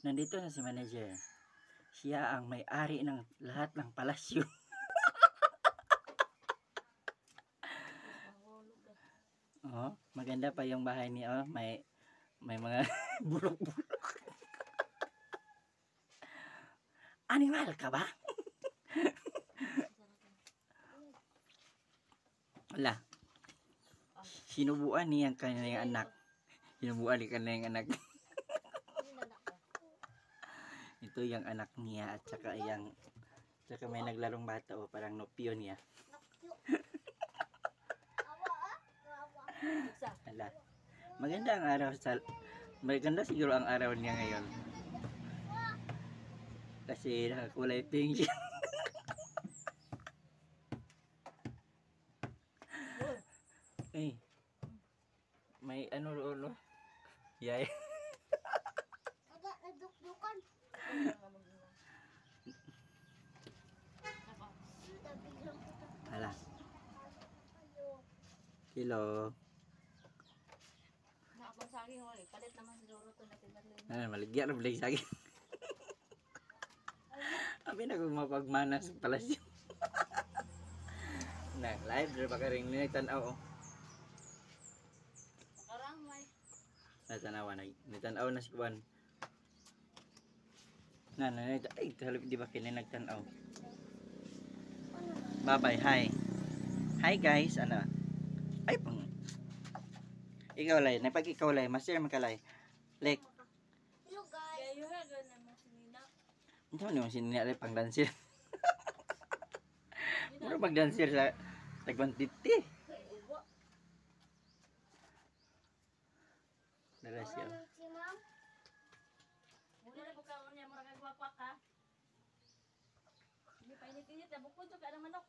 Nandito na si manager. Siya ang may-ari ng lahat ng palasyo. Oh, maganda pa yung bahay niya. Oh, may mga bulok-bulok. Animal ka ba? Wala. Sinubuan niya ang kanyang anak. Sinubuan ni kanyang anak. Ito yung anak niya at saka may naglarong bata o parang nopyo niya. Hala. Maganda siguro ang araw niya ngayon. Kasi nakakulay pink siya. Eh. May ano roon, no? Yay. Hala. Kilo. Nakapang wala. Palit naman siguro ito na pinarlin. Maligyan na bilang saging. Abi na kung mapagmanas pala siya. Live dito pa ka rin nitanaw. Makaramay. Nitanaw na si Juan. Ay, halip di ba nagtanaw? Bye-bye, hi. Hi guys, ano? Ay, pang. Ikaw lay, napag ikaw lay, master makalay. Lek. Hello guys. Gayo ha, gana mo sinina. Ito naman sinina lay pang dancer. Mura mag-dancer sa Tagwantiti. Dala siya. Muna na bukaon niya, mura kagwakwak ha. Hindi pa init-init, nabukod to ka ng manok.